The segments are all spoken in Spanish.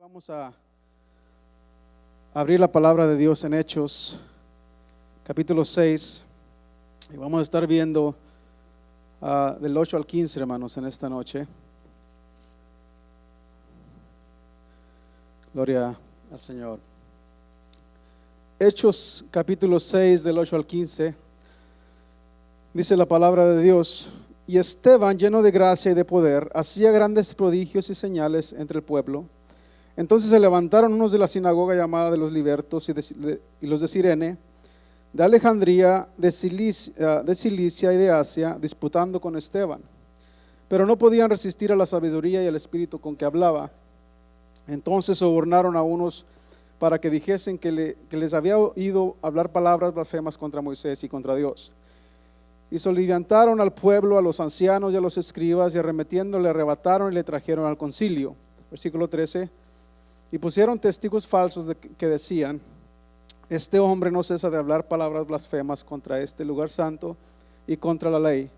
Vamos a abrir la palabra de Dios en Hechos, capítulo 6, y vamos a estar viendo del 8 al 15, hermanos, en esta noche. Gloria al Señor. Hechos, capítulo 6, del 8 al 15, dice la palabra de Dios: y Esteban, lleno de gracia y de poder, hacía grandes prodigios y señales entre el pueblo. Entonces se levantaron unos de la sinagoga llamada de los libertos y los de Cirene, de Alejandría, de Cilicia y de Asia, disputando con Esteban. Pero no podían resistir a la sabiduría y al espíritu con que hablaba. Entonces sobornaron a unos para que dijesen que les había oído hablar palabras blasfemas contra Moisés y contra Dios. Y soliviantaron al pueblo, a los ancianos y a los escribas, y arremetiendo le arrebataron y le trajeron al concilio. Versículo 13. Y pusieron testigos falsos que decían: este hombre no cesa de hablar palabras blasfemas contra este lugar santo y contra la ley.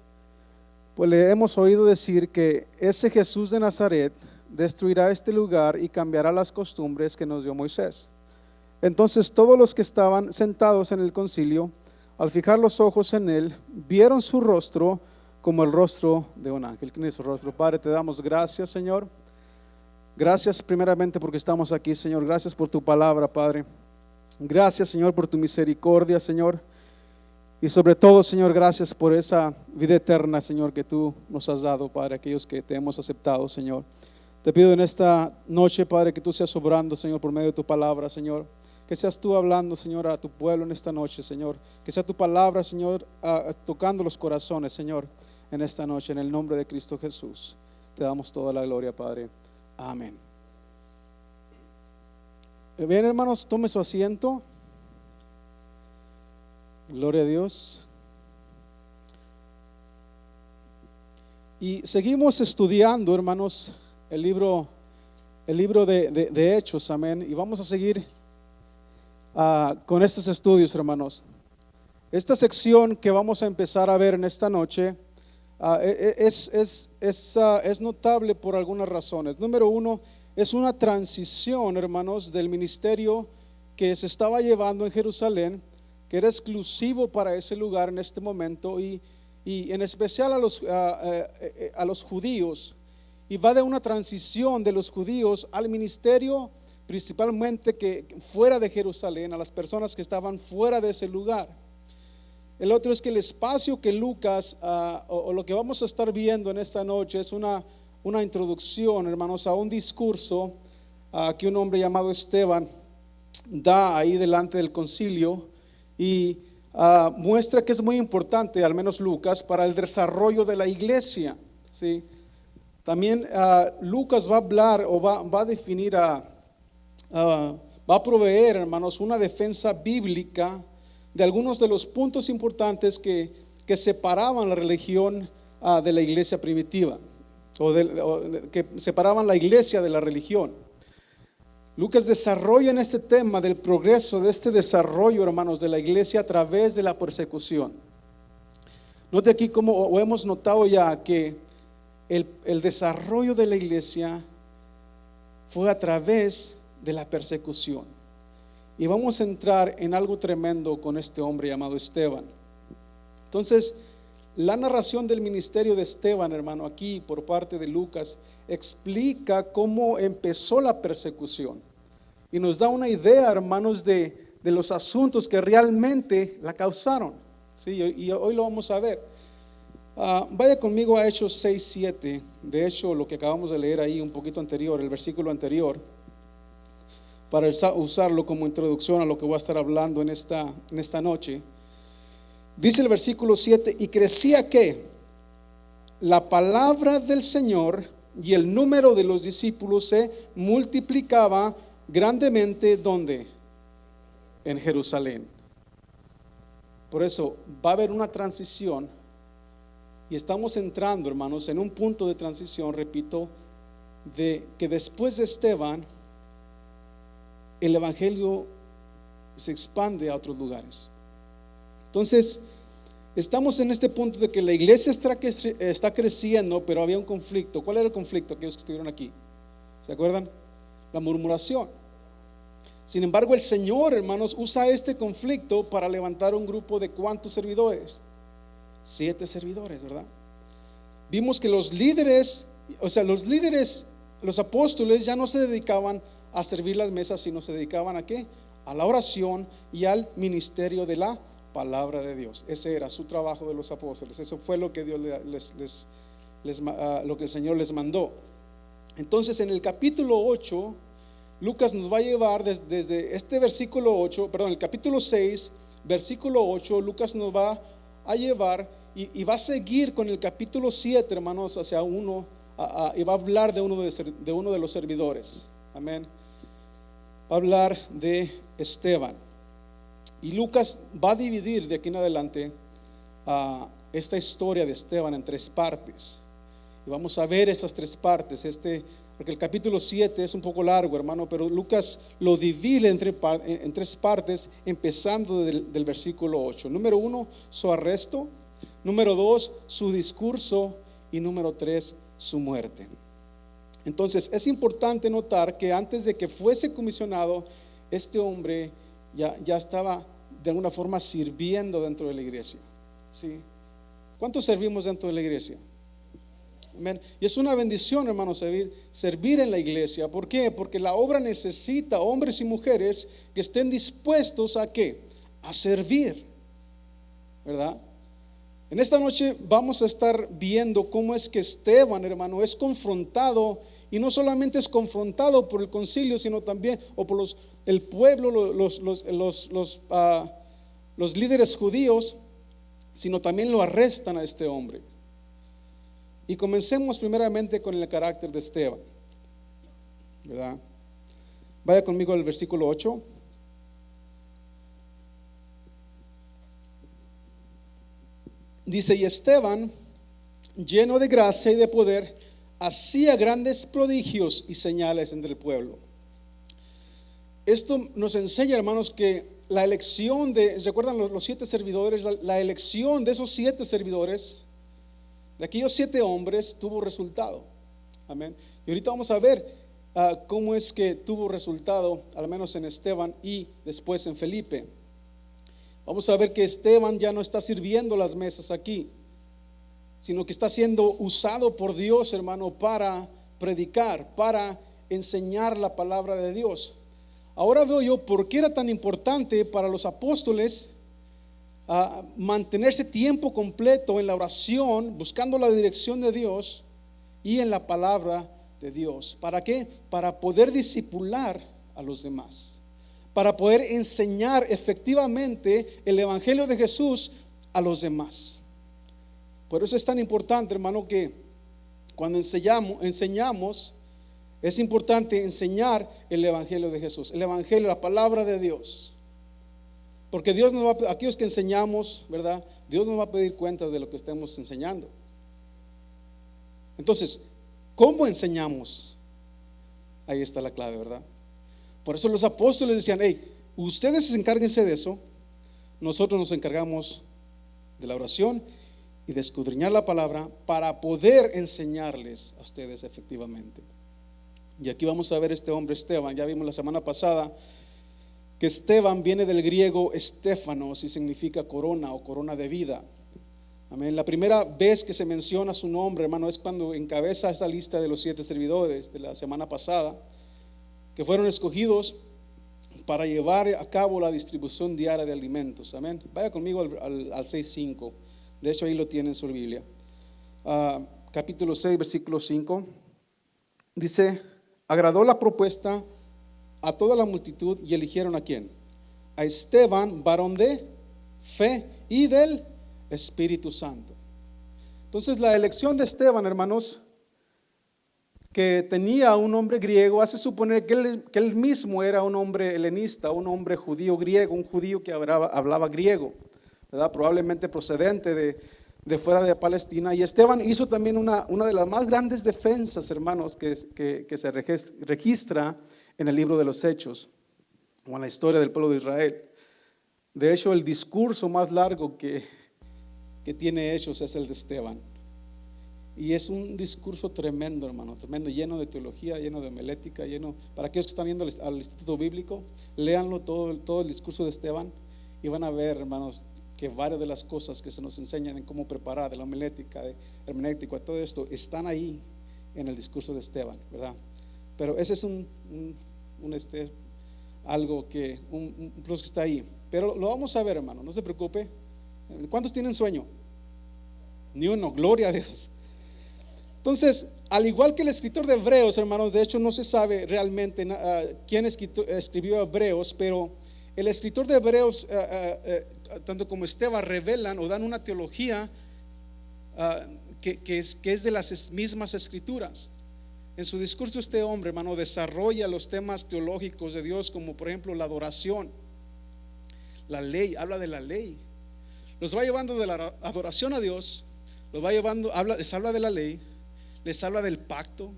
Pues le hemos oído decir que ese Jesús de Nazaret destruirá este lugar y cambiará las costumbres que nos dio Moisés. Entonces todos los que estaban sentados en el concilio, al fijar los ojos en él, vieron su rostro como el rostro de un ángel. ¿Quién es su rostro? Padre, te damos gracias, Señor. Gracias primeramente porque estamos aquí, Señor. Gracias por tu palabra, Padre. Gracias, Señor, por tu misericordia, Señor. Y sobre todo, Señor, gracias por esa vida eterna, Señor, que tú nos has dado, Padre, aquellos que te hemos aceptado, Señor. Te pido en esta noche, Padre, que tú seas obrando, Señor, por medio de tu palabra, Señor. Que seas tú hablando, Señor, a tu pueblo en esta noche, Señor. Que sea tu palabra, Señor, tocando los corazones, Señor, en esta noche, en el nombre de Cristo Jesús. Te damos toda la gloria, Padre. Amén. Bien, hermanos, tome su asiento. Gloria a Dios. Y seguimos estudiando, hermanos, el libro de Hechos, amén. Y vamos a seguir con estos estudios, hermanos. Esta sección que vamos a empezar a ver en esta noche es notable por algunas razones. Número uno, es una transición, hermanos, del ministerio que se estaba llevando en Jerusalén, que era exclusivo para ese lugar en este momento, y en especial a los judíos. Y va de una transición de los judíos al ministerio, principalmente que fuera de Jerusalén, a las personas que estaban fuera de ese lugar. El otro es que el espacio que Lucas, o lo que vamos a estar viendo en esta noche, es una introducción, hermanos, a un discurso que un hombre llamado Esteban da ahí delante del concilio, y muestra que es muy importante, al menos Lucas, para el desarrollo de la iglesia, ¿sí? También Lucas va a hablar o va a definir, va a proveer, hermanos, una defensa bíblica de algunos de los puntos importantes que separaban la religión de la iglesia primitiva, o que separaban la iglesia de la religión. Lucas desarrolla en este tema del progreso de este desarrollo, hermanos, de la iglesia a través de la persecución. Note aquí como hemos notado ya que el desarrollo de la iglesia fue a través de la persecución. Y vamos a entrar en algo tremendo con este hombre llamado Esteban. Entonces, la narración del ministerio de Esteban, hermano, aquí por parte de Lucas, explica cómo empezó la persecución. Y nos da una idea, hermanos, de los asuntos que realmente la causaron. ¿Sí? Y hoy lo vamos a ver. Vaya conmigo a Hechos 6, 7. De hecho, lo que acabamos de leer ahí un poquito anterior, el versículo anterior, para usarlo como introducción a lo que voy a estar hablando en esta noche. Dice el versículo 7: y crecía que la palabra del Señor y el número de los discípulos se multiplicaba grandemente. ¿Dónde? En Jerusalén. Por eso va a haber una transición, y estamos entrando, hermanos, en un punto de transición, repito, de que después de Esteban el evangelio se expande a otros lugares. Entonces, estamos en este punto de que la iglesia está creciendo, pero había un conflicto. ¿Cuál era el conflicto? Aquellos que estuvieron aquí, ¿se acuerdan? la murmuración. Sin embargo, el Señor, hermanos, usa este conflicto para levantar un grupo de ¿cuántos servidores? 7 servidores, ¿verdad? Vimos que los líderes, los apóstoles ya no se dedicaban a servir las mesas, sino se dedicaban ¿a qué? A la oración y al ministerio de la palabra de Dios. Ese era su trabajo de los apóstoles. Eso fue lo que Dios lo que el Señor les mandó. Entonces, en el capítulo 8, Lucas nos va a llevar desde este versículo 8, perdón, el capítulo 6, versículo 8, Lucas nos va a llevar y va a seguir con el capítulo 7, hermanos, hacia uno, y va a hablar de uno de los servidores. Amén. Va a hablar de Esteban. Y Lucas va a dividir de aquí en adelante esta historia de Esteban en 3 partes. Y vamos a ver esas 3 partes. Porque el capítulo 7 es un poco largo, hermano, pero Lucas lo divide en 3 partes, empezando del versículo 8. Número 1, su arresto. Número 2, su discurso. Y número 3, su muerte. Entonces es importante notar que antes de que fuese comisionado, este hombre ya estaba de alguna forma sirviendo dentro de la iglesia. ¿Sí? ¿Cuántos servimos dentro de la iglesia? Amén. Y es una bendición, hermano, servir en la iglesia. ¿Por qué? Porque la obra necesita hombres y mujeres que estén dispuestos ¿a qué? A servir, ¿verdad? En esta noche vamos a estar viendo cómo es que Esteban, hermano, es confrontado. Y no solamente es confrontado por el concilio, sino también o por el pueblo, los líderes judíos, sino también lo arrestan a este hombre. Y comencemos primeramente con el carácter de Esteban, ¿verdad? Vaya conmigo al versículo 8. Dice: y Esteban, lleno de gracia y de poder, hacía grandes prodigios y señales entre el pueblo. Esto nos enseña, hermanos, que la elección ¿recuerdan los 7 servidores? La elección de esos 7 servidores, de aquellos 7 hombres, tuvo resultado. Amén. Y ahorita vamos a ver cómo es que tuvo resultado, al menos en Esteban y después en Felipe. Vamos a ver que Esteban ya no está sirviendo las mesas aquí, sino que está siendo usado por Dios, hermano, para predicar, para enseñar la palabra de Dios. Ahora veo yo por qué era tan importante para los apóstoles mantenerse tiempo completo en la oración, buscando la dirección de Dios y en la palabra de Dios. ¿Para qué? Para poder discipular a los demás, para poder enseñar efectivamente el evangelio de Jesús a los demás. Por eso es tan importante, hermano, que cuando enseñamos, es importante enseñar el evangelio de Jesús, el evangelio, la palabra de Dios. Porque Dios nos va, aquellos que enseñamos, ¿verdad? Dios nos va a pedir cuentas de lo que estemos enseñando. Entonces, ¿cómo enseñamos? Ahí está la clave, ¿verdad? Por eso los apóstoles decían: hey, ustedes encárguense de eso, nosotros nos encargamos de la oración y de escudriñar la palabra para poder enseñarles a ustedes efectivamente. Y aquí vamos a ver este hombre Esteban. Ya vimos la semana pasada que Esteban viene del griego estéfanos y significa corona o corona de vida. Amén. La primera vez que se menciona su nombre, hermano, es cuando encabeza esa lista de los 7 servidores de la semana pasada, que fueron escogidos para llevar a cabo la distribución diaria de alimentos. Amén. Vaya conmigo al 6:5. De hecho, ahí lo tiene en su Biblia. Capítulo 6, versículo 5. Dice: agradó la propuesta a toda la multitud y eligieron ¿a quién? A Esteban, varón de fe y del Espíritu Santo. Entonces, la elección de Esteban, hermanos, que tenía un nombre griego, hace suponer que él mismo era un hombre helenista, un hombre judío griego, un judío que hablaba griego, ¿verdad? Probablemente procedente de fuera de Palestina. Y Esteban hizo también una de las más grandes defensas, hermanos, que se registra en el libro de los Hechos o en la historia del pueblo de Israel. De hecho, el discurso más largo que tiene Hechos es el de Esteban. Y es un discurso tremendo, hermano, tremendo, lleno de teología, lleno de homilética, lleno, para aquellos que están viendo al Instituto Bíblico, léanlo todo el discurso de Esteban y van a ver, hermanos, que varias de las cosas que se nos enseñan en cómo preparar, de la homilética, de hermenéutica, todo esto, están ahí en el discurso de Esteban, ¿verdad? Pero ese es algo que, un plus que está ahí. Pero lo vamos a ver, hermano, no se preocupe. ¿Cuántos tienen sueño? Ni uno, gloria a Dios. Entonces, al igual que el escritor de Hebreos, hermanos, de hecho no se sabe realmente quién escribió Hebreos, pero el escritor de Hebreos, tanto como Esteban, revelan o dan una teología que es de las mismas escrituras. En su discurso este hombre, hermano, desarrolla los temas teológicos de Dios, como por ejemplo la adoración, la ley, habla de la ley, los va llevando de la adoración a Dios, los va llevando, les habla de la ley, les habla del pacto,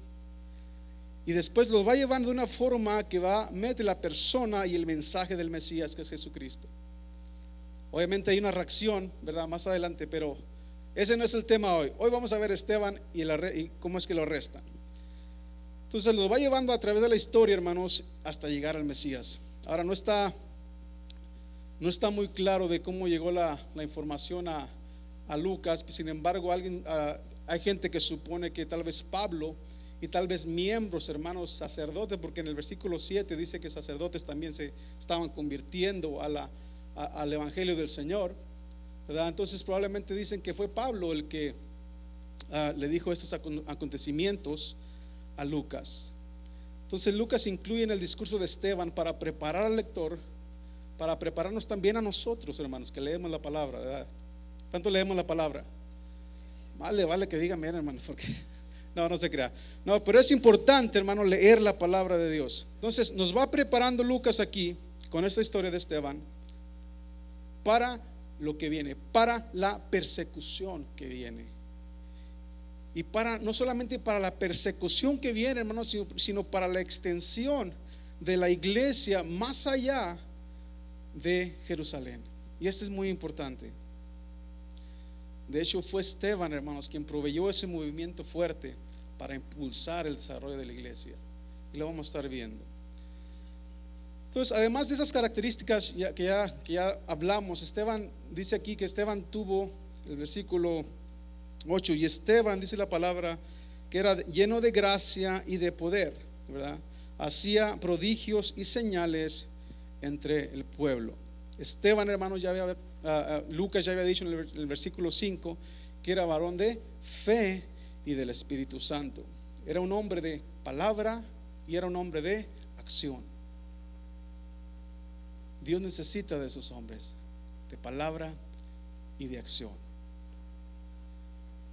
y después los va llevando de una forma que mete la persona y el mensaje del Mesías, que es Jesucristo. Obviamente hay una reacción, ¿verdad? Más adelante, pero ese no es el tema hoy. Hoy vamos a ver Esteban y cómo es que lo arrestan. Entonces lo va llevando a través de la historia, hermanos, hasta llegar al Mesías. Ahora no está muy claro de cómo llegó la información a Lucas. Sin embargo, hay gente que supone que tal vez Pablo y tal vez miembros, hermanos sacerdotes, porque en el versículo 7 dice que sacerdotes también se estaban convirtiendo al evangelio del Señor, ¿verdad? Entonces probablemente dicen que fue Pablo el que le dijo estos acontecimientos a Lucas. Entonces Lucas incluye en el discurso de Esteban para preparar al lector, para prepararnos también a nosotros, hermanos, que leemos la palabra, ¿verdad? ¿Cuánto leemos la palabra? Vale que digan bien, hermano, porque no se crea. No, pero es importante, hermano, leer la palabra de Dios. Entonces nos va preparando Lucas aquí con esta historia de Esteban para lo que viene, para la persecución que viene. Y no solamente para la persecución que viene, hermanos, sino para la extensión de la iglesia más allá de Jerusalén. Y esto es muy importante. De hecho fue Esteban, hermanos, quien proveyó ese movimiento fuerte para impulsar el desarrollo de la iglesia, y lo vamos a estar viendo. Entonces, además de esas características que ya hablamos, Esteban dice aquí que Esteban tuvo, el versículo 8, y Esteban, dice la palabra, que era lleno de gracia y de poder, ¿verdad? Hacía prodigios y señales entre el pueblo. Esteban, hermano, Lucas ya había dicho en el versículo 5 que era varón de fe y del Espíritu Santo. Era un hombre de palabra y era un hombre de acción. Dios necesita de esos hombres de palabra y de acción.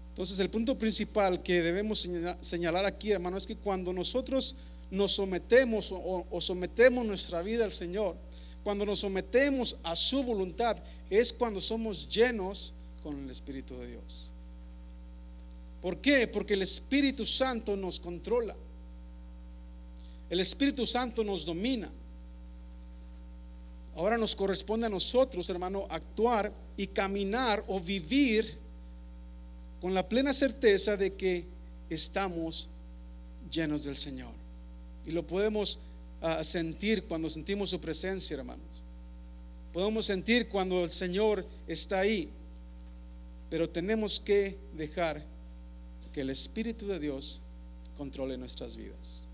Entonces el punto principal que debemos señalar aquí, hermano, es que cuando nosotros nos sometemos o sometemos nuestra vida al Señor, cuando nos sometemos a su voluntad, es cuando somos llenos con el Espíritu de Dios. ¿Por qué? Porque el Espíritu Santo nos controla. El Espíritu Santo nos domina. Ahora nos corresponde a nosotros, hermano, actuar y caminar o vivir con la plena certeza de que estamos llenos del Señor. Y lo podemos sentir cuando sentimos su presencia, hermanos. Podemos sentir cuando el Señor está ahí. Pero tenemos que dejar que el Espíritu de Dios controle nuestras vidas.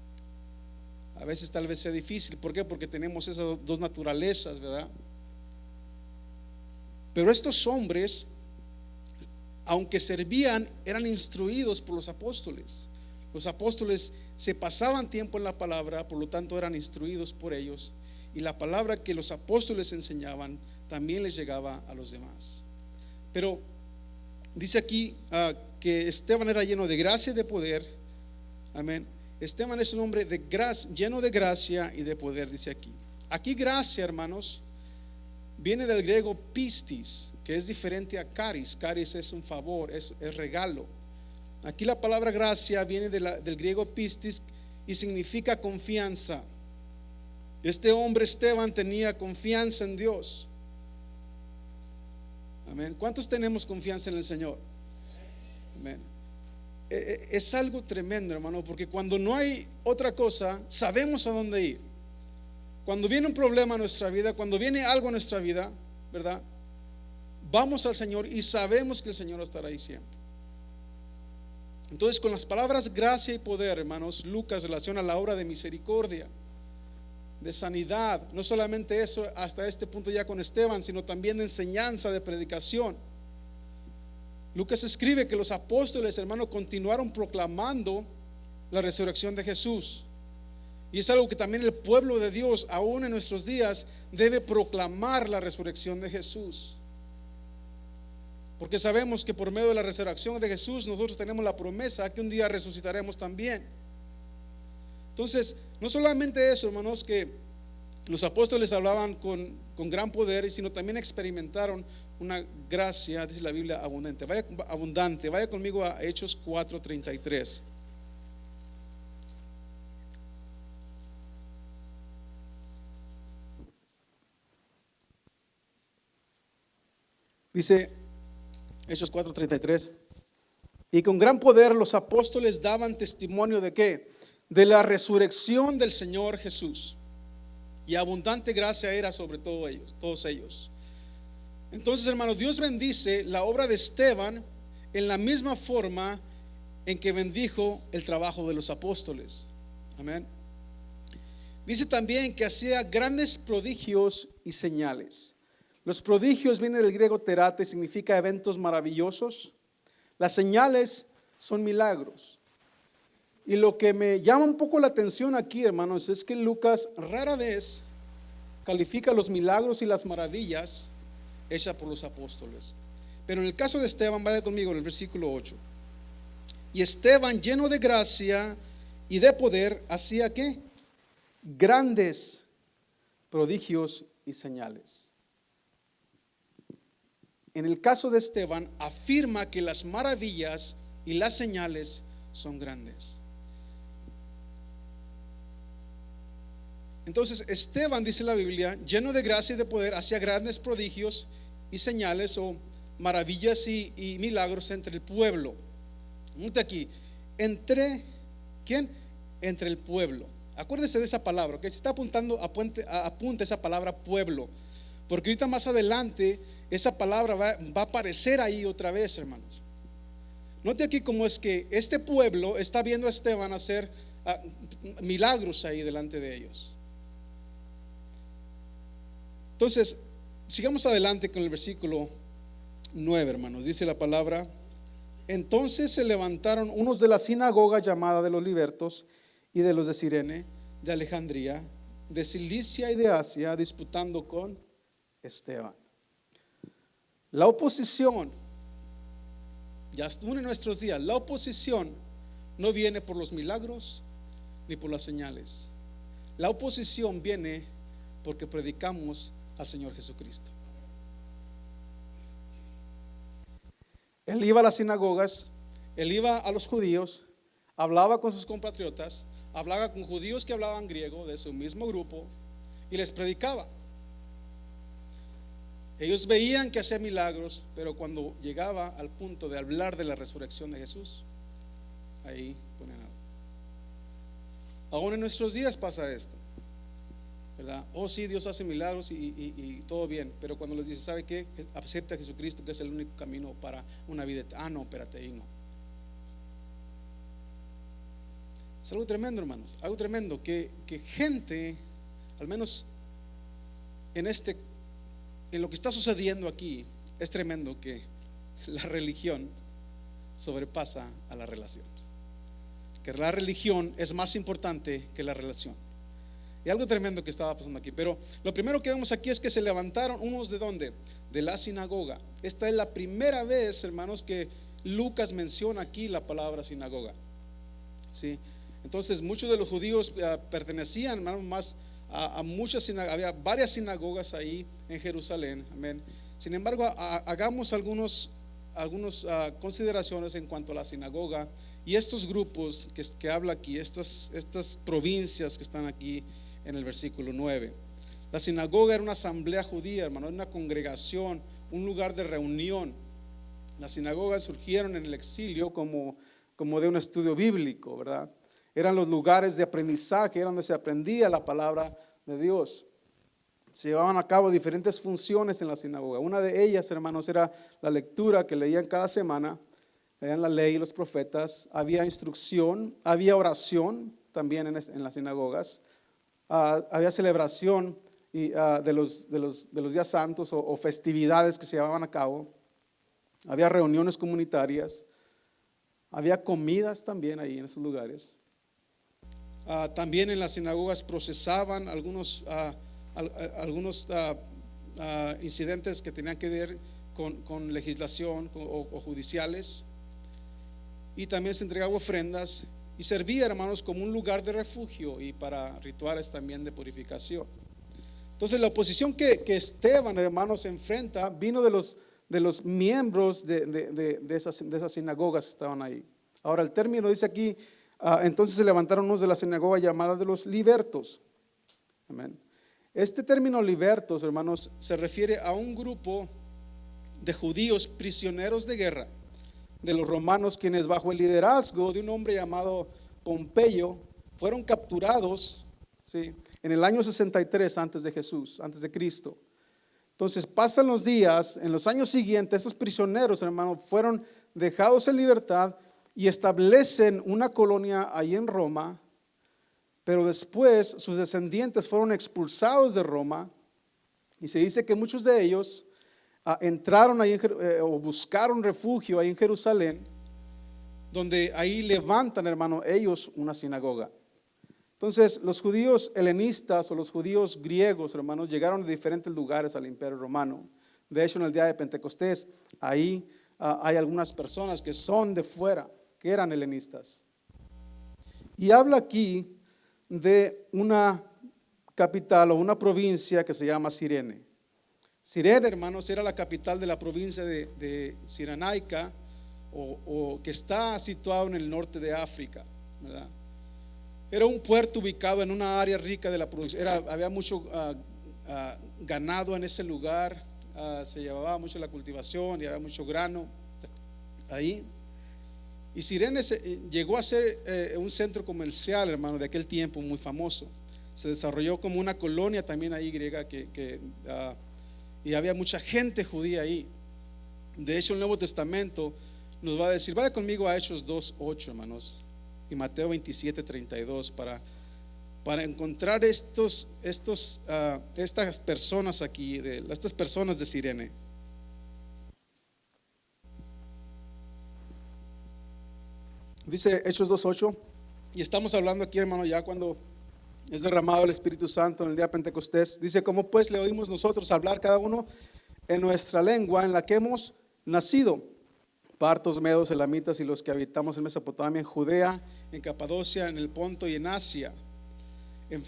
A veces tal vez sea difícil. ¿Por qué? Porque tenemos esas dos naturalezas, ¿verdad? Pero estos hombres, aunque servían, eran instruidos por los apóstoles. Los apóstoles se pasaban tiempo en la palabra, por lo tanto eran instruidos por ellos, y la palabra que los apóstoles enseñaban también les llegaba a los demás. Pero dice aquí que Esteban era lleno de gracia y de poder. Amén. Esteban es un hombre de gracia, lleno de gracia y de poder, dice aquí. Aquí gracia, hermanos, viene del griego pistis, que es diferente a caris. Caris es un favor, es regalo. Aquí la palabra gracia viene del griego pistis y significa confianza. Este hombre Esteban tenía confianza en Dios. Amén. ¿Cuántos tenemos confianza en el Señor? Amén. es algo tremendo, hermano, porque cuando no hay otra cosa, sabemos a dónde ir. Cuando viene un problema a nuestra vida, cuando viene algo a nuestra vida, ¿verdad? Vamos al Señor y sabemos que el Señor estará ahí siempre. Entonces, con las palabras gracia y poder, hermanos, Lucas relaciona la obra de misericordia, de sanidad, no solamente eso hasta este punto ya con Esteban, sino también de enseñanza, de predicación. Lucas escribe que los apóstoles, hermanos, continuaron proclamando la resurrección de Jesús. Y es algo que también el pueblo de Dios, aún en nuestros días, debe proclamar la resurrección de Jesús. Porque sabemos que por medio de la resurrección de Jesús nosotros tenemos la promesa que un día resucitaremos también. Entonces, no solamente eso, hermanos, que los apóstoles hablaban con gran poder, sino también experimentaron una gracia, dice la Biblia, abundante. Vaya conmigo a Hechos 4:33. Dice Hechos 4:33: y con gran poder los apóstoles daban testimonio de ¿qué? De la resurrección del Señor Jesús, y abundante gracia era sobre todos ellos. Entonces, hermanos, Dios bendice la obra de Esteban en la misma forma en que bendijo el trabajo de los apóstoles. Amén. Dice también que hacía grandes prodigios y señales. Los prodigios vienen del griego terate, significa eventos maravillosos. Las señales son milagros. Y lo que me llama un poco la atención aquí, hermanos, es que Lucas rara vez califica los milagros y las maravillas hechas por los apóstoles. Pero en el caso de Esteban, vaya conmigo en el versículo 8. Y Esteban, lleno de gracia y de poder, hacía ¿qué? Grandes prodigios y señales. En el caso de Esteban, afirma que las maravillas y las señales son grandes. Entonces, Esteban, dice la Biblia, lleno de gracia y de poder, hacía grandes prodigios y señales o maravillas y milagros entre el pueblo. Note aquí, entre ¿quién? Entre el pueblo. Acuérdese de esa palabra, que se está apuntando, apunta esa palabra pueblo, porque ahorita más adelante esa palabra va a aparecer ahí otra vez, hermanos. Note aquí cómo es que este pueblo está viendo a Esteban hacer milagros ahí delante de ellos. Entonces, sigamos adelante con el versículo 9, hermanos. Dice la palabra: entonces se levantaron unos de la sinagoga llamada de los libertos y de los de Cirene, de Alejandría, de Cilicia y de Asia, disputando con Esteban. La oposición, ya aún en nuestros días, la oposición no viene por los milagros ni por las señales. La oposición viene porque predicamos al Señor Jesucristo. Él iba a las sinagogas, él iba a los judíos, hablaba con sus compatriotas, hablaba con judíos que hablaban griego de su mismo grupo y les predicaba. Ellos veían que hacía milagros, pero cuando llegaba al punto de hablar de la resurrección de Jesús, ahí ponen algo. Aún en nuestros días pasa esto, ¿verdad? Oh sí, Dios hace milagros y todo bien, pero cuando les dice, ¿sabe qué? Acepta a Jesucristo, que es el único camino para una vida eterna. No, espérate, ahí no. Es algo tremendo, hermanos, algo tremendo que gente, al menos en lo que está sucediendo aquí, es tremendo que la religión sobrepasa a la relación, que la religión es más importante que la relación. Y algo tremendo que estaba pasando aquí. Pero lo primero que vemos aquí es que se levantaron unos ¿de dónde? De la sinagoga. Esta es la primera vez, hermanos, que Lucas menciona aquí la palabra sinagoga. ¿Sí? Entonces muchos de los judíos pertenecían, hermanos, más a muchas sinagogas. Había varias sinagogas ahí en Jerusalén. Amén. Sin embargo, hagamos algunas consideraciones en cuanto a la sinagoga y estos grupos que habla aquí, estas provincias que están aquí en el versículo 9. La sinagoga era una asamblea judía, hermano, una congregación, un lugar de reunión. Las sinagogas surgieron en el exilio como como de un estudio bíblico, ¿verdad? Eran los lugares de aprendizaje, era donde se aprendía la palabra de Dios. Se llevaban a cabo diferentes funciones en la sinagoga. Una de ellas, hermanos, era la lectura que leían cada semana. Leían la ley y los profetas. Había instrucción, había oración también en las sinagogas. Había celebración de los días santos o festividades que se llevaban a cabo. Había reuniones comunitarias. Había comidas también ahí en esos lugares. También en las sinagogas procesaban algunos incidentes que tenían que ver con legislación o judiciales. Y también se entregaba ofrendas y servía, hermanos, como un lugar de refugio y para rituales también de purificación. Entonces la oposición que Esteban, hermanos, enfrenta vino de los miembros de esas sinagogas que estaban ahí. Ahora el término dice aquí, entonces se levantaron unos de la sinagoga llamada de los libertos. Amén. Este término libertos, hermanos, se refiere a un grupo de judíos prisioneros de guerra de los romanos, quienes bajo el liderazgo de un hombre llamado Pompeyo fueron capturados, ¿sí?, en el año 63 antes de Jesús, antes de Cristo. Entonces pasan los días, en los años siguientes esos prisioneros, hermanos, fueron dejados en libertad y establecen una colonia ahí en Roma. Pero después sus descendientes fueron expulsados de Roma y se dice que muchos de ellos entraron ahí o buscaron refugio ahí en Jerusalén, donde ahí levantan, hermano, ellos una sinagoga. Entonces los judíos helenistas o los judíos griegos, hermanos, llegaron de diferentes lugares al imperio romano. De hecho, en el día de Pentecostés ahí hay algunas personas que son de fuera, que eran helenistas. Y habla aquí de una capital o una provincia que se llama Cirene. Cirene, hermanos, era la capital de la provincia de Cirenaica, o que está situado en el norte de África, ¿verdad? Era un puerto ubicado en una área rica de la producción. Había mucho ganado en ese lugar, se llevaba mucho la cultivación y había mucho grano ahí. Y Cirene llegó a ser un centro comercial, hermano, de aquel tiempo muy famoso. Se desarrolló como una colonia también ahí griega y había mucha gente judía ahí. De hecho, el Nuevo Testamento nos va a decir, vaya conmigo a Hechos 2:8, hermanos, y Mateo 27:32 para encontrar estas personas aquí, estas personas de Cirene. Dice Hechos 2:8, y estamos hablando aquí, hermano, ya cuando es derramado el Espíritu Santo en el día de Pentecostés. Dice, ¿cómo pues le oímos nosotros hablar cada uno en nuestra lengua en la que hemos nacido? Partos, medos, elamitas y los que habitamos en Mesopotamia, en Judea, en Capadocia, en el Ponto y en Asia, en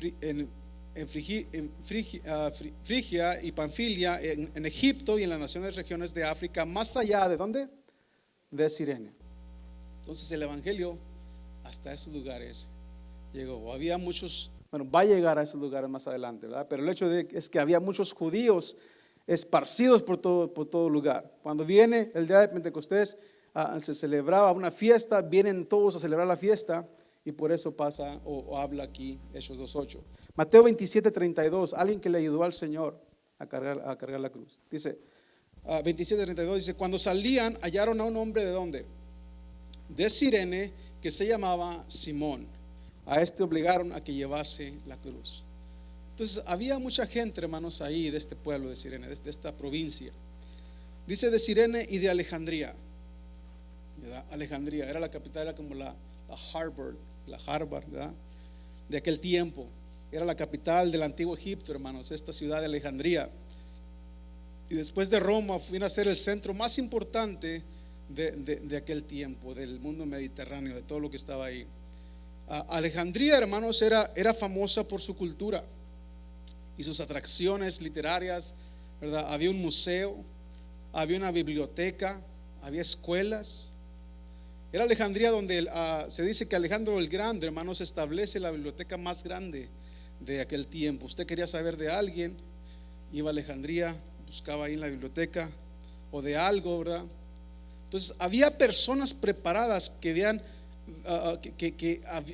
Frigia y Panfilia, en Egipto y en las naciones regiones de África, más allá de ¿dónde? De Cirene. Entonces el evangelio hasta esos lugares llegó. Había muchos, bueno, va a llegar a esos lugares más adelante, ¿verdad? Pero el hecho es que había muchos judíos esparcidos por todo lugar. Cuando viene el día de Pentecostés, se celebraba una fiesta, vienen todos a celebrar la fiesta, y por eso pasa o habla aquí Hechos 2:8. Mateo 27:32, alguien que le ayudó al Señor a cargar la cruz. Dice 27:32, dice, cuando salían hallaron a un hombre ¿de dónde? De Cirene, que se llamaba Simón. A este obligaron a que llevase la cruz. Entonces había mucha gente, hermanos, ahí de este pueblo de Cirene, de esta provincia. Dice de Cirene y de Alejandría, ¿verdad? Alejandría era la capital, era como la Harvard, ¿verdad? De aquel tiempo. Era la capital del antiguo Egipto, hermanos, esta ciudad de Alejandría. Y después de Roma vino a ser el centro más importante de aquel tiempo, del mundo mediterráneo, de todo lo que estaba ahí. Alejandría, hermanos, era famosa por su cultura y sus atracciones literarias, ¿verdad? Había un museo, había una biblioteca, había escuelas. Era Alejandría donde se dice que Alejandro el Grande, hermanos, establece la biblioteca más grande de aquel tiempo. Usted quería saber de alguien, iba a Alejandría, buscaba ahí en la biblioteca, o de algo, ¿verdad? Entonces había personas preparadas que habían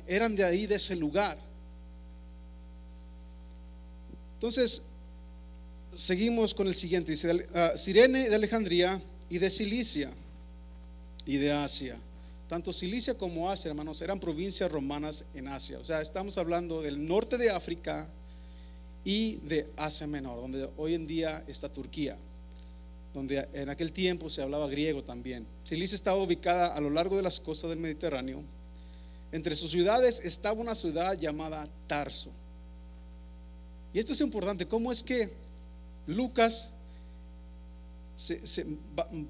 eran de ahí, de ese lugar. Entonces, seguimos con el siguiente. Dice, Cirene de Alejandría y de Cilicia y de Asia. Tanto Cilicia como Asia, hermanos, eran provincias romanas en Asia. O sea, estamos hablando del norte de África y de Asia Menor, donde hoy en día está Turquía, donde en aquel tiempo se hablaba griego también. Cilicia estaba ubicada a lo largo de las costas del Mediterráneo. Entre sus ciudades estaba una ciudad llamada Tarso. Y esto es importante, ¿cómo es que Lucas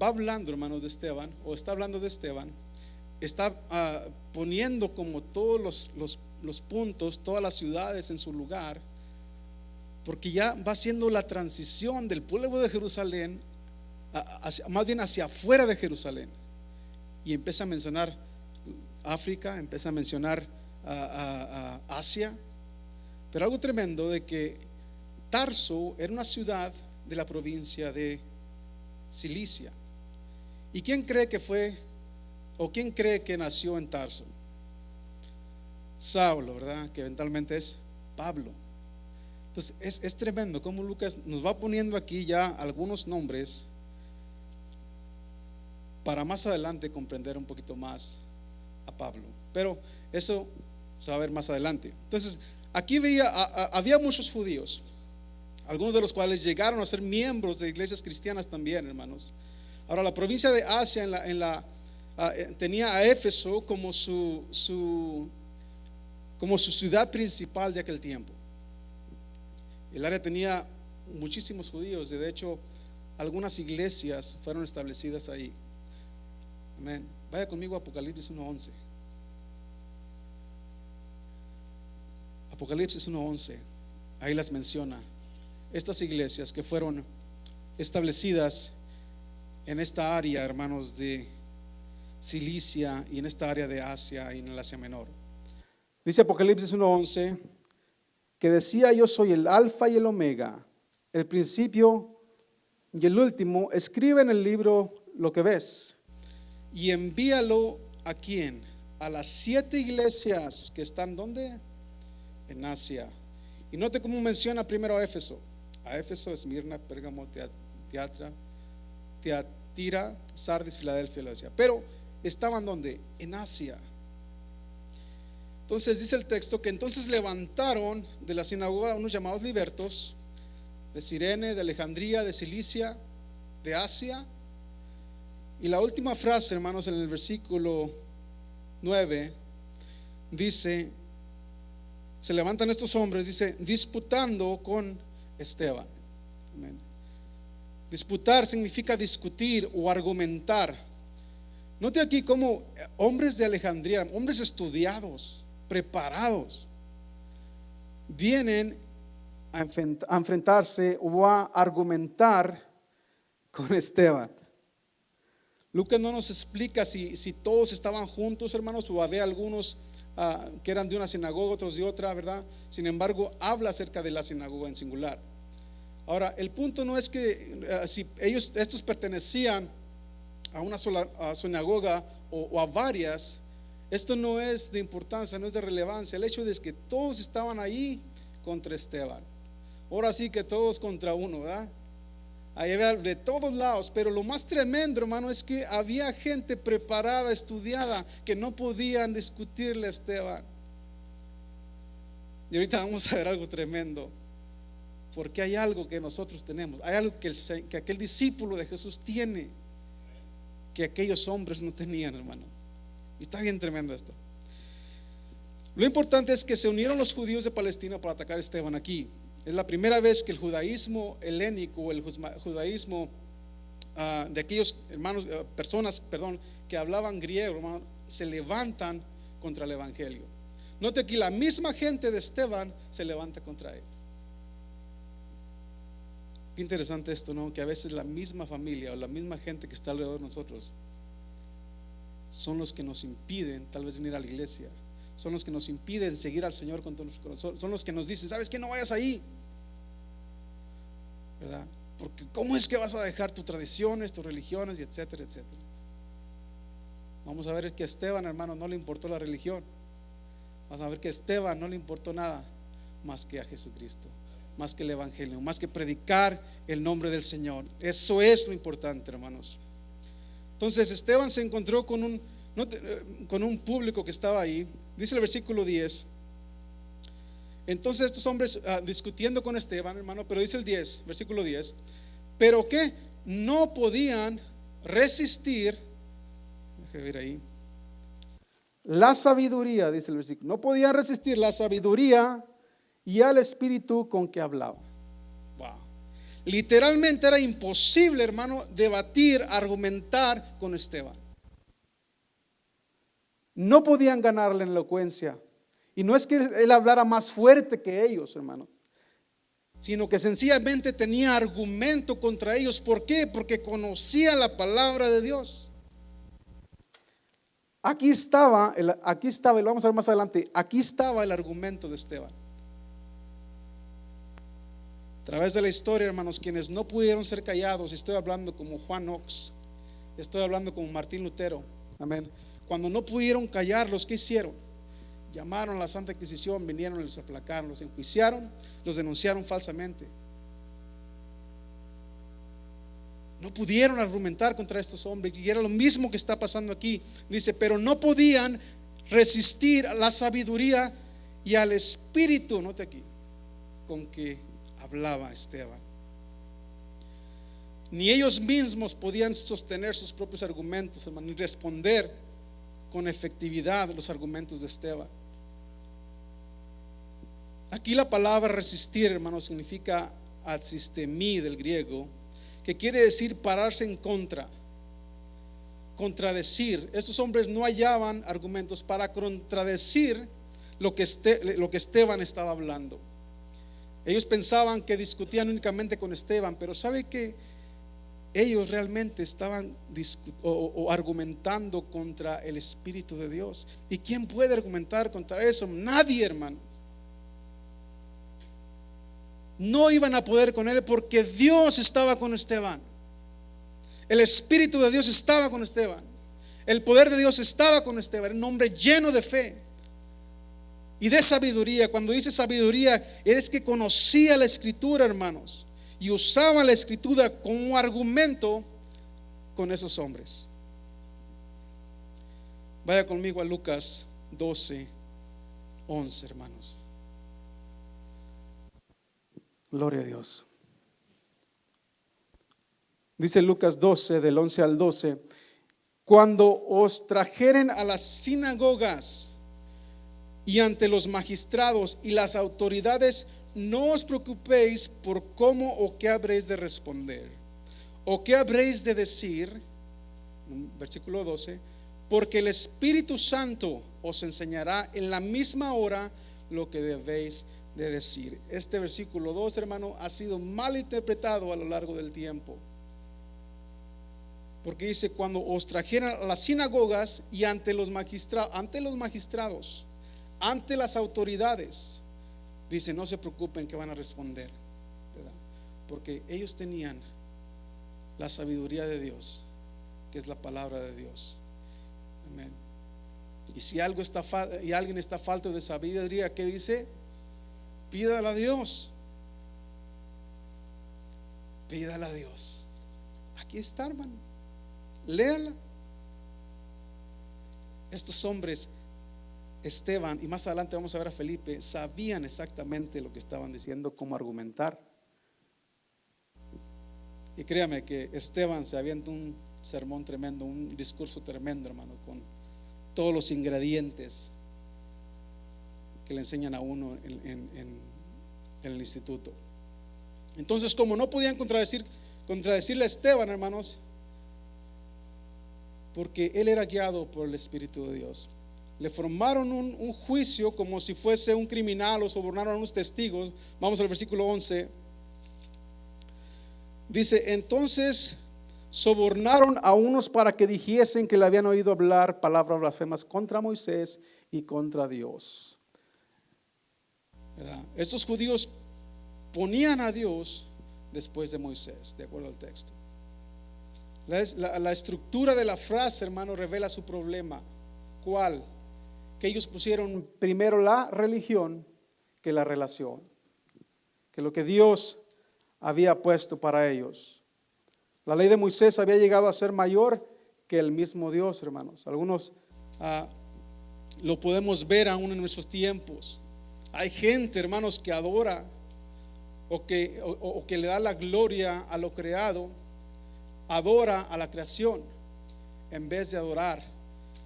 va hablando, hermanos, de Esteban, o está hablando de Esteban? Está poniendo como todos los puntos, todas las ciudades en su lugar, porque ya va haciendo la transición del pueblo de Jerusalén, más bien hacia afuera de Jerusalén, y empieza a mencionar África, empieza a mencionar Asia. Pero algo tremendo de que Tarso era una ciudad de la provincia de Cilicia. ¿Y quién cree que fue, o quién cree que nació en Tarso? Saulo, ¿verdad? Que eventualmente es Pablo. Entonces es tremendo como Lucas nos va poniendo aquí ya algunos nombres para más adelante comprender un poquito más a Pablo. Pero eso se va a ver más adelante. Entonces aquí había muchos judíos, algunos de los cuales llegaron a ser miembros de iglesias cristianas también, hermanos. Ahora, la provincia de Asia tenía a Éfeso como su ciudad principal de aquel tiempo. El área tenía muchísimos judíos, de hecho algunas iglesias fueron establecidas ahí. Amén. Vaya conmigo a Apocalipsis 1:11. Apocalipsis 1:11, ahí las menciona, estas iglesias que fueron establecidas en esta área, hermanos, de Cilicia y en esta área de Asia y en el Asia Menor. Dice Apocalipsis 1:11 que decía: yo soy el alfa y el omega, el principio y el último. Escribe en el libro lo que ves y envíalo ¿a quién? A las 7 iglesias que están ¿dónde? En Asia. Y note cómo menciona primero a Éfeso, Esmirna, Pérgamo, Tiatira, Sardis, Filadelfia, lo decía. Pero estaban ¿dónde? En Asia. Entonces dice el texto que entonces levantaron de la sinagoga unos llamados libertos de Cirene, de Alejandría, de Cilicia, de Asia. Y la última frase, hermanos, en el versículo 9 dice: se levantan estos hombres, dice, disputando con Esteban. Amén. Disputar significa discutir o argumentar. Note aquí cómo hombres de Alejandría, hombres estudiados, preparados, vienen a enfrentarse o a argumentar con Esteban. Lucas no nos explica si todos estaban juntos, hermanos, o había algunos que eran de una sinagoga, otros de otra, ¿verdad? Sin embargo, habla acerca de la sinagoga en singular. Ahora, el punto no es que si estos pertenecían a una sola sinagoga o a varias, esto no es de importancia, no es de relevancia. El hecho es que todos estaban ahí contra Esteban. Ahora sí que todos contra uno, ¿verdad? Ahí había de todos lados, pero lo más tremendo, hermano, es que había gente preparada, estudiada, que no podían discutirle a Esteban. Y ahorita vamos a ver algo tremendo, porque hay algo que nosotros tenemos, hay algo que aquel discípulo de Jesús tiene, que aquellos hombres no tenían, hermano. Y está bien tremendo esto. Lo importante es que se unieron los judíos de Palestina para atacar a Esteban aquí. Es la primera vez que el judaísmo helénico, el judaísmo de aquellos hermanos, personas, que hablaban griego, hermano, se levantan contra el evangelio. Note aquí, la misma gente de Esteban se levanta contra él. Qué interesante esto, ¿no? Que a veces la misma familia o la misma gente que está alrededor de nosotros son los que nos impiden tal vez venir a la iglesia, son los que nos impiden seguir al Señor con todo nuestro corazón, son los que nos dicen: ¿sabes qué? No vayas ahí, ¿verdad? Porque ¿cómo es que vas a dejar tus tradiciones, tus religiones, y etcétera, etcétera? Vamos a ver que a Esteban, hermano, no le importó la religión. Vamos a ver que a Esteban no le importó nada más que a Jesucristo, más que el evangelio, más que predicar el nombre del Señor. Eso es lo importante, hermanos. Entonces Esteban se encontró con un público que estaba ahí. Dice el versículo 10. Entonces estos hombres discutiendo con Esteban, hermano, pero dice el 10, versículo 10, pero que no podían resistir, déjame ver ahí, la sabiduría, dice el versículo, no podían resistir la sabiduría y al espíritu con que hablaba. Wow. Literalmente era imposible, hermano, debatir, argumentar con Esteban. No podían ganarle en elocuencia. Y no es que él hablara más fuerte que ellos, hermano, sino que sencillamente tenía argumento contra ellos. ¿Por qué? Porque conocía la palabra de Dios. Aquí estaba, y lo vamos a ver más adelante, aquí estaba el argumento de Esteban. A través de la historia, hermanos, quienes no pudieron ser callados, estoy hablando como Juan Knox, estoy hablando como Martín Lutero, amén. Cuando no pudieron callarlos, ¿qué hicieron? Llamaron a la Santa Inquisición, vinieron y los aplacaron, los enjuiciaron, los denunciaron falsamente. No pudieron argumentar contra estos hombres, y era lo mismo que está pasando aquí. Dice, pero no podían resistir a la sabiduría y al espíritu, note aquí, con que hablaba Esteban. Ni ellos mismos podían sostener sus propios argumentos, hermano, ni responder con efectividad los argumentos de Esteban. Aquí la palabra resistir, hermano, significa atsistemi del griego, que quiere decir pararse en contra, contradecir. Estos hombres no hallaban argumentos para contradecir lo que Esteban estaba hablando. Ellos pensaban que discutían únicamente con Esteban, pero ¿sabe qué? Ellos realmente estaban argumentando contra el Espíritu de Dios. ¿Y quién puede argumentar contra eso? Nadie, hermano. No iban a poder con él porque Dios estaba con Esteban. El Espíritu de Dios estaba con Esteban. El poder de Dios estaba con Esteban. Un hombre lleno de fe y de sabiduría. Cuando dice sabiduría, es que conocía la Escritura, hermanos, y usaba la Escritura como argumento con esos hombres. Vaya conmigo a Lucas 12:11, hermanos. Gloria a Dios. Dice Lucas 12, del 11 al 12: cuando os trajeren a las sinagogas y ante los magistrados y las autoridades, no os preocupéis por cómo o qué habréis de responder o qué habréis de decir. Versículo 12: porque el Espíritu Santo os enseñará en la misma hora lo que debéis de decir. Este versículo 2, hermano, ha sido mal interpretado a lo largo del tiempo, porque dice cuando os trajeran a las sinagogas y ante los magistrados, ante las autoridades. Dice, no se preocupen que van a responder, ¿verdad? Porque ellos tenían la sabiduría de Dios, que es la palabra de Dios. Amén. Y si alguien está falto de sabiduría, ¿qué dice? Pídala a Dios. Pídala a Dios. Aquí está, hermano. Léala. Estos hombres, Esteban, y más adelante vamos a ver a Felipe, sabían exactamente lo que estaban diciendo, cómo argumentar. Y créame que Esteban se avienta un sermón tremendo, un discurso tremendo, hermano, con todos los ingredientes que le enseñan a uno en el instituto. Entonces, como no podían contradecirle a Esteban, hermanos, porque él era guiado por el Espíritu de Dios, le formaron un juicio como si fuese un criminal, o sobornaron a unos testigos. Vamos al versículo 11. Dice, entonces sobornaron a unos para que dijesen que le habían oído hablar palabras blasfemas contra Moisés y contra Dios. ¿Verdad? Estos judíos ponían a Dios después de Moisés, de acuerdo al texto. La estructura de la frase, hermano, revela su problema. ¿Cuál? Que ellos pusieron primero la religión que la relación, que lo que Dios había puesto para ellos. La ley de Moisés había llegado a ser mayor que el mismo Dios, hermanos. Algunos lo podemos ver aún en nuestros tiempos. Hay gente, hermanos, que adora o que le da la gloria a lo creado, adora a la creación en vez de adorar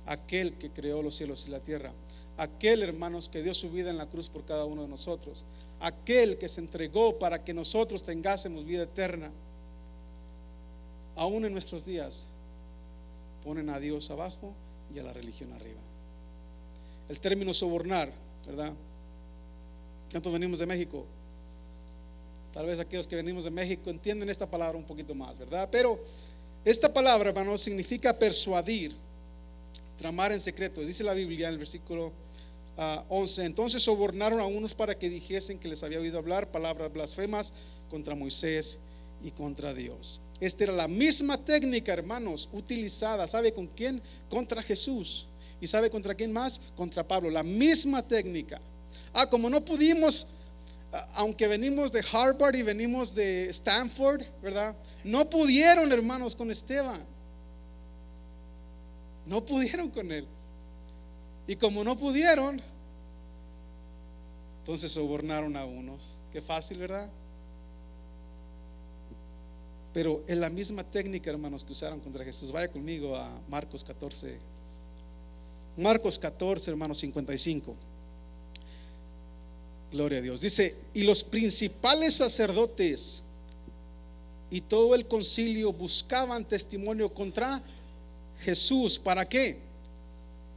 a aquel que creó los cielos y la tierra, aquel, hermanos, que dio su vida en la cruz por cada uno de nosotros, aquel que se entregó para que nosotros tengásemos vida eterna. Aún en nuestros días ponen a Dios abajo y a la religión arriba. El término sobornar, ¿verdad? ¿Cuántos venimos de México? Tal vez aquellos que venimos de México entienden esta palabra un poquito más, ¿verdad? Pero esta palabra, hermanos, significa persuadir, tramar en secreto. Dice la Biblia en el versículo 11: entonces sobornaron a unos para que dijesen que les había oído hablar palabras blasfemas contra Moisés y contra Dios. Esta era la misma técnica, hermanos, utilizada, ¿sabe con quién? Contra Jesús. ¿Y sabe contra quién más? Contra Pablo. La misma técnica. Como no pudimos, aunque venimos de Harvard y venimos de Stanford, ¿verdad? No pudieron, hermanos, con Esteban. No pudieron con él. Y como no pudieron, entonces sobornaron a unos. Qué fácil, ¿verdad? Pero es la misma técnica, hermanos, que usaron contra Jesús. Vaya conmigo a Marcos 14. Marcos 14, hermanos, 55. Gloria a Dios. Dice: y los principales sacerdotes y todo el concilio buscaban testimonio contra Jesús. ¿Para qué?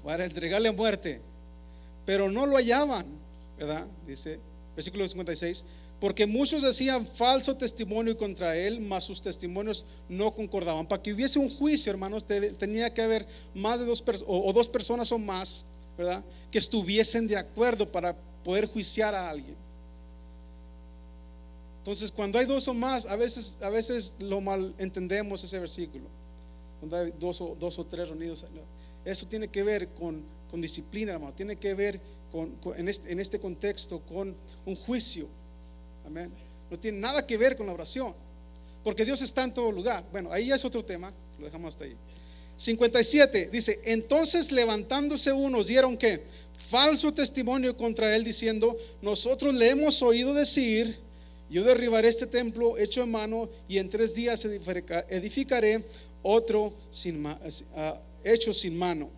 Para entregarle muerte. Pero no lo hallaban, ¿verdad? Dice, versículo 56. Porque muchos decían falso testimonio contra él, mas sus testimonios no concordaban. Para que hubiese un juicio, hermanos, tenía que haber más de dos personas o más, ¿verdad? Que estuviesen de acuerdo para poder juiciar a alguien. Entonces, cuando hay dos o más, a veces lo mal entendemos ese versículo. Cuando hay dos o tres reunidos, eso tiene que ver con disciplina, hermano. Tiene que ver en este contexto con un juicio. Amén. No tiene nada que ver con la oración, porque Dios está en todo lugar. Bueno, ahí ya es otro tema, lo dejamos hasta ahí. 57 dice: entonces levantándose unos dieron ¿qué? Falso testimonio contra él, diciendo: nosotros le hemos oído decir, yo derribaré este templo hecho en mano y en 3 días edificaré otro hecho sin mano.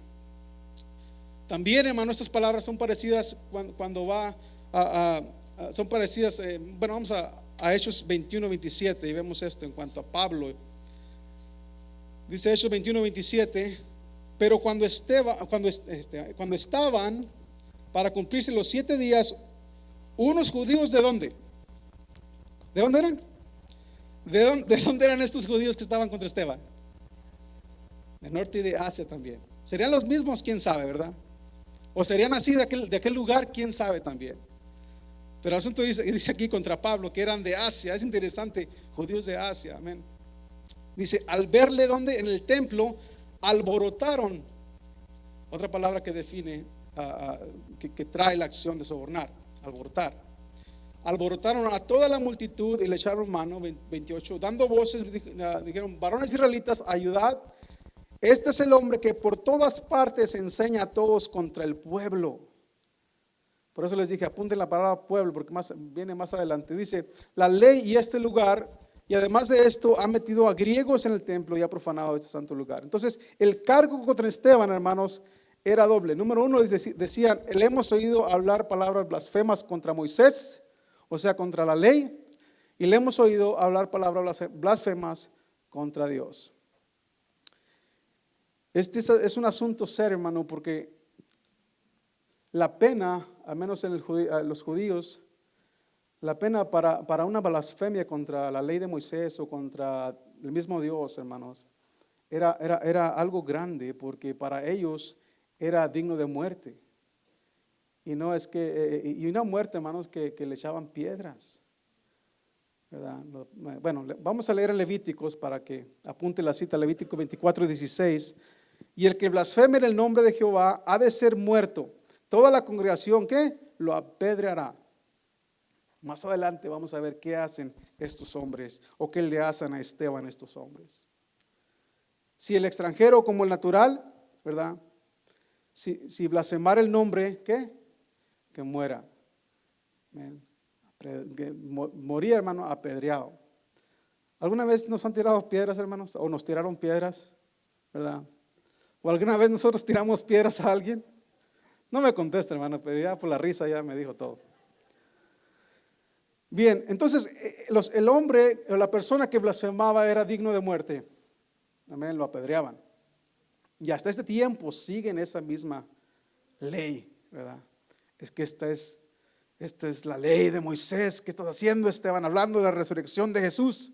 También, hermano, estas palabras son parecidas cuando va son parecidas, bueno, vamos a Hechos 21-27 y vemos esto en cuanto a Pablo. Dice Hechos 21-27: pero cuando estaban para cumplirse los 7 días, unos judíos, ¿de dónde? ¿De dónde eran? ¿De dónde eran estos judíos que estaban contra Esteban? Del norte y de Asia también. ¿Serían los mismos? ¿Quién sabe, verdad? ¿O serían así de aquel lugar? ¿Quién sabe también? Pero el asunto dice aquí contra Pablo que eran de Asia. Es interesante, judíos de Asia, amén. Dice: al verle donde en el templo, alborotaron. Otra palabra que define, que trae la acción de sobornar, alborotar. Alborotaron a toda la multitud y le echaron mano, 28, dando voces, dijeron: varones israelitas, ayudad. Este es el hombre que por todas partes enseña a todos contra el pueblo. Por eso les dije, apunten la palabra pueblo, porque viene más adelante. Dice: la ley y este lugar, y además de esto, ha metido a griegos en el templo y ha profanado este santo lugar. Entonces, el cargo contra Esteban, hermanos, era doble. Número uno, decían: le hemos oído hablar palabras blasfemas contra Moisés, o sea, contra la ley, y le hemos oído hablar palabras blasfemas contra Dios. Este es un asunto serio, hermano, porque la pena, al menos en los judíos, la pena para una blasfemia contra la ley de Moisés o contra el mismo Dios, hermanos, era algo grande, porque para ellos era digno de muerte. Y no es que, y una muerte, hermanos, que le echaban piedras. ¿verdad? Bueno, vamos a leer en Levíticos para que apunte la cita, Levítico 24:16. Y el que blasfeme en el nombre de Jehová ha de ser muerto. Toda la congregación, ¿qué? Lo apedreará. Más adelante vamos a ver qué hacen estos hombres o qué le hacen a Esteban estos hombres. Si el extranjero como el natural, ¿verdad? Si blasfemar el nombre, ¿qué? Que muera. Que moría, hermano, apedreado. ¿Alguna vez nos han tirado piedras, hermanos? ¿O nos tiraron piedras? ¿Verdad? ¿O alguna vez nosotros tiramos piedras a alguien? No me contesta, hermano, pero ya por la risa ya me dijo todo. Bien, entonces el hombre o la persona que blasfemaba era digno de muerte. Amén, lo apedreaban. Y hasta este tiempo siguen esa misma ley, ¿verdad? Es que esta es la ley de Moisés. ¿Qué estás haciendo, Esteban? Hablando de la resurrección de Jesús.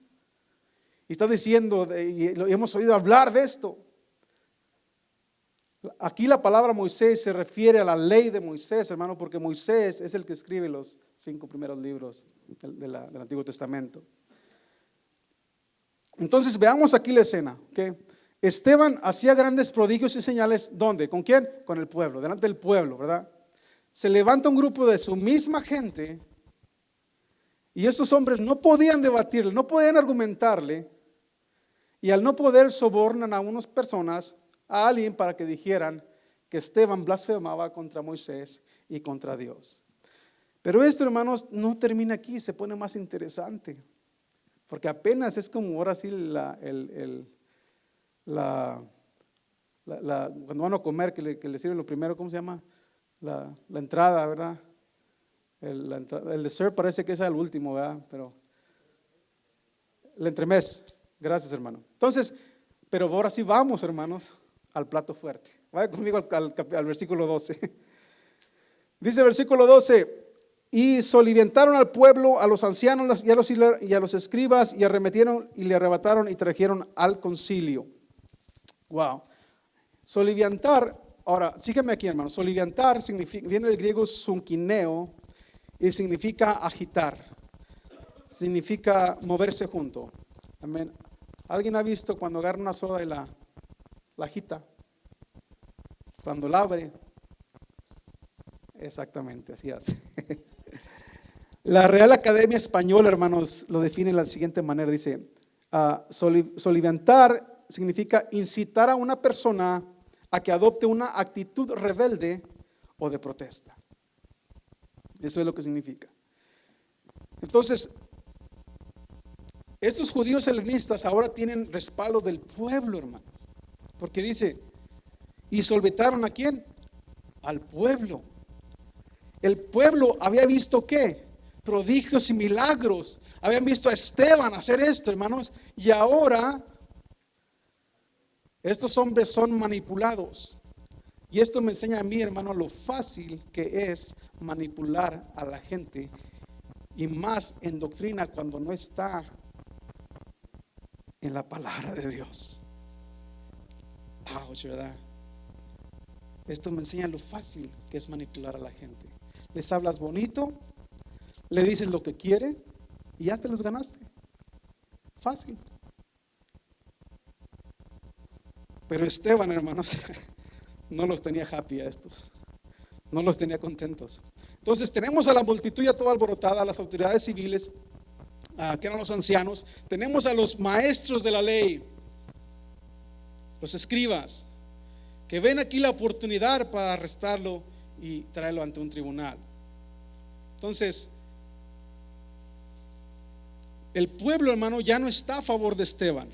Y está diciendo, y hemos oído hablar de esto. Aquí la palabra Moisés se refiere a la ley de Moisés, hermano, porque Moisés es el que escribe los 5 primeros libros del Antiguo Testamento. Entonces veamos aquí la escena, ¿ok? Esteban hacía grandes prodigios y señales, ¿dónde? ¿Con quién? Con el pueblo, delante del pueblo, ¿verdad? Se levanta un grupo de su misma gente y estos hombres no podían debatirle, no podían argumentarle, y al no poder sobornan a unas personas, a alguien para que dijeran que Esteban blasfemaba contra Moisés y contra Dios. Pero esto, hermanos, no termina aquí, se pone más interesante, porque apenas es como ahora sí cuando van a comer que le sirven lo primero, ¿cómo se llama? La entrada, ¿verdad? El dessert parece que es el último, ¿verdad? Pero el entremés. Gracias, hermano. Entonces, pero ahora sí vamos, hermanos, al plato fuerte. Vaya conmigo al versículo 12. Dice el versículo 12: y soliviantaron al pueblo, a los ancianos y a los escribas, y arremetieron y le arrebataron y trajeron al concilio. Wow. Soliviantar, ahora sígueme aquí, hermano. Soliviantar viene del griego sunkineo y significa agitar, significa moverse junto. Amén. ¿Alguien ha visto cuando agarra una soda y la agita? Cuando la abre. Exactamente, así hace. La Real Academia Española, hermanos, lo define de la siguiente manera. Dice, soliviantar significa incitar a una persona a que adopte una actitud rebelde o de protesta. Eso es lo que significa. Entonces, estos judíos helenistas ahora tienen respaldo del pueblo, hermano. Porque dice, y solventaron ¿a quién? Al pueblo. El pueblo había visto ¿qué? Prodigios y milagros. Habían visto a Esteban hacer esto, hermanos. Y ahora estos hombres son manipulados. Y esto me enseña a mí, hermano, lo fácil que es manipular a la gente. Y más en doctrina cuando no está en la palabra de Dios. ¿Verdad? Esto me enseña lo fácil que es manipular a la gente. Les hablas bonito, le dices lo que quieren y ya te los ganaste. Fácil. Pero Esteban, hermanos, no los tenía happy a estos. No los tenía contentos. Entonces tenemos a la multitud ya toda alborotada, a las autoridades civiles, que eran los ancianos. Tenemos a los maestros de la ley, los escribas, que ven aquí la oportunidad para arrestarlo y traerlo ante un tribunal. Entonces, el pueblo, hermano, ya no está a favor de Esteban.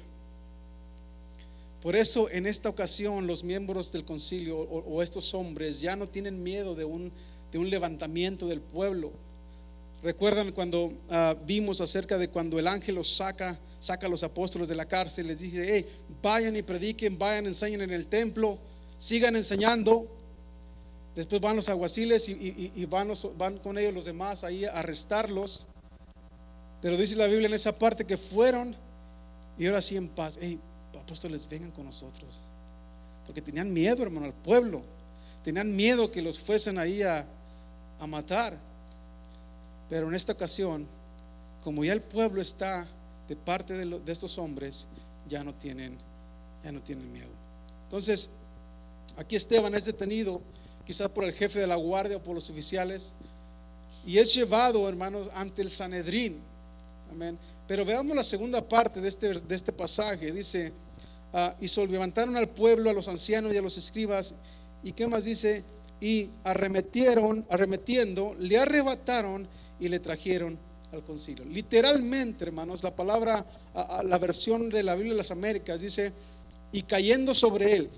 Por eso en esta ocasión los miembros del concilio o estos hombres ya no tienen miedo de un levantamiento del pueblo. Recuerdan cuando vimos acerca de cuando el ángel los saca a los apóstoles de la cárcel, les dije, hey, vayan y prediquen, vayan, enseñen en el templo, sigan enseñando. Después van los alguaciles y van con ellos los demás ahí a arrestarlos. Pero dice la Biblia en esa parte que fueron y ahora sí en paz. Hey, apóstoles, vengan con nosotros. Porque tenían miedo, hermano, al pueblo. Tenían miedo que los fuesen ahí a matar. Pero en esta ocasión, como ya el pueblo está de parte de estos hombres, ya no tienen miedo. Entonces, aquí Esteban es detenido, quizás por el jefe de la guardia o por los oficiales, y es llevado, hermanos, ante el Sanedrín. Amén. Pero veamos la segunda parte de este pasaje. Dice, y se levantaron al pueblo, a los ancianos y a los escribas. ¿Y qué más dice? Y arremetiendo, le arrebataron y le trajeron al concilio. Literalmente, hermanos, la palabra, la versión de la Biblia de las Américas dice, y cayendo sobre él.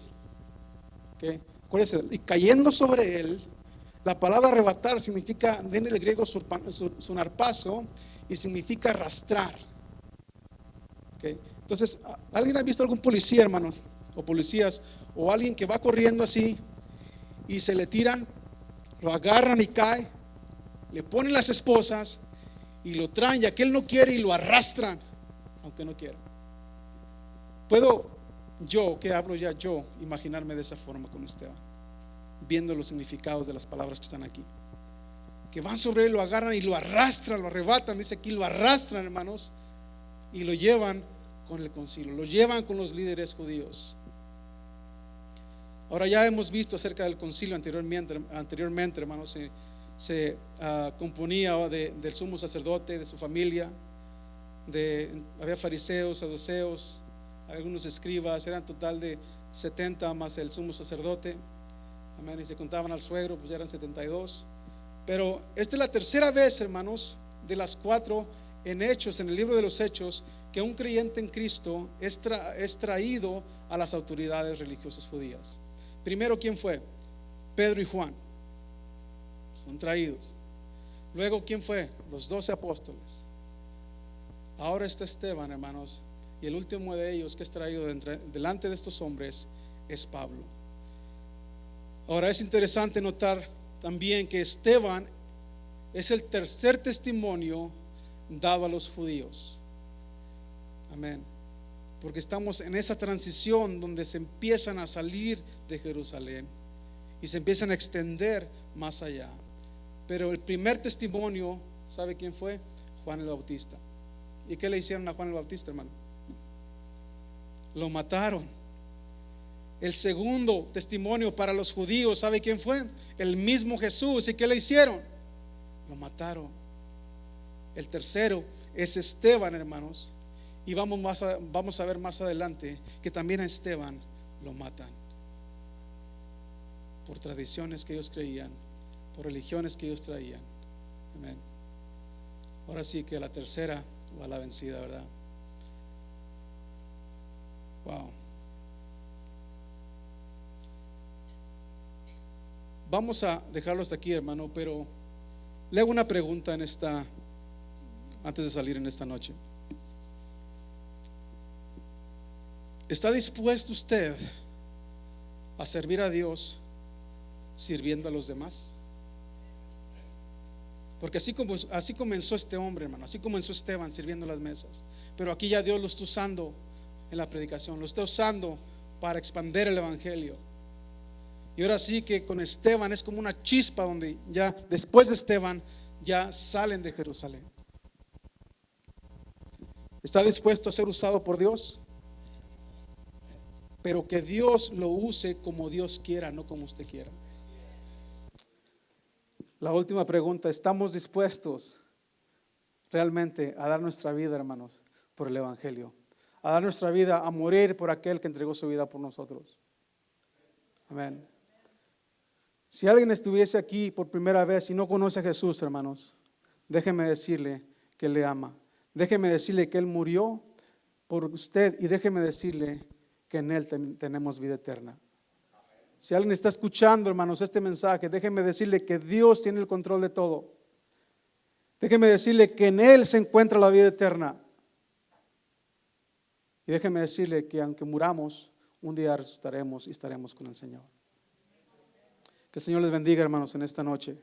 ¿Okay? Acuérdense, y cayendo sobre él. La palabra arrebatar significa, viene del griego sunarpazo, y significa arrastrar. ¿Okay? Entonces, ¿alguien ha visto algún policía, hermanos? O policías, o alguien que va corriendo así y se le tiran, lo agarran y cae, le ponen las esposas y lo traen, y aquel no quiere y lo arrastran, aunque no quiera? Puedo yo, que hablo ya yo, imaginarme de esa forma con Esteban, viendo los significados de las palabras que están aquí, que van sobre él, lo agarran y lo arrastran, lo arrebatan, dice aquí, lo arrastran, hermanos, y lo llevan con el concilio, lo llevan con los líderes judíos. Ahora, ya hemos visto acerca del concilio anteriormente, hermanos, se componía del sumo sacerdote, de su familia, había fariseos, saduceos, algunos escribas, eran total de 70 más el sumo sacerdote. Amén. Y se contaban al suegro, pues ya eran 72. Pero esta es la tercera vez, hermanos, de las 4 en Hechos, en el libro de los Hechos, que un creyente en Cristo es traído a las autoridades religiosas judías. Primero, ¿quién fue? Pedro y Juan. Son traídos. Luego, ¿quién fue? Los 12 apóstoles. Ahora está Esteban, hermanos, y el último de ellos que es traído delante de estos hombres es Pablo. Ahora, es interesante notar también que Esteban es el tercer testimonio dado a los judíos. Amén. Porque estamos en esa transición donde se empiezan a salir de Jerusalén y se empiezan a extender más allá. Pero el primer testimonio, ¿sabe quién fue? Juan el Bautista. ¿Y qué le hicieron a Juan el Bautista, hermano? Lo mataron. El segundo testimonio para los judíos, ¿sabe quién fue? El mismo Jesús. ¿Y qué le hicieron? Lo mataron. El tercero es Esteban, hermanos. Y vamos a ver más adelante que también a Esteban lo matan por tradiciones que ellos creían, por religiones que ellos traían. Amén. Ahora sí que la tercera va la vencida, ¿verdad? Wow. Vamos a dejarlo hasta aquí, hermano, pero le hago una pregunta antes de salir en esta noche. ¿Está dispuesto usted a servir a Dios sirviendo a los demás? Porque así comenzó este hombre, hermano, así comenzó Esteban sirviendo las mesas. Pero aquí ya Dios lo está usando en la predicación, lo está usando para expandir el evangelio. Y ahora sí que con Esteban es como una chispa donde ya después de Esteban ya salen de Jerusalén. ¿Está dispuesto a ser usado por Dios? Pero que Dios lo use como Dios quiera, no como usted quiera. La última pregunta: ¿estamos dispuestos realmente a dar nuestra vida, hermanos, por el evangelio? A dar nuestra vida, a morir por aquel que entregó su vida por nosotros. Amén. Si alguien estuviese aquí por primera vez y no conoce a Jesús, hermanos, déjeme decirle que le ama. Déjeme decirle que Él murió por usted, y déjeme decirle que en Él tenemos vida eterna. Si alguien está escuchando, hermanos, este mensaje, déjeme decirle que Dios tiene el control de todo. Déjeme decirle que en Él se encuentra la vida eterna. Y déjeme decirle que aunque muramos, un día resucitaremos y estaremos con el Señor. Que el Señor les bendiga, hermanos, en esta noche.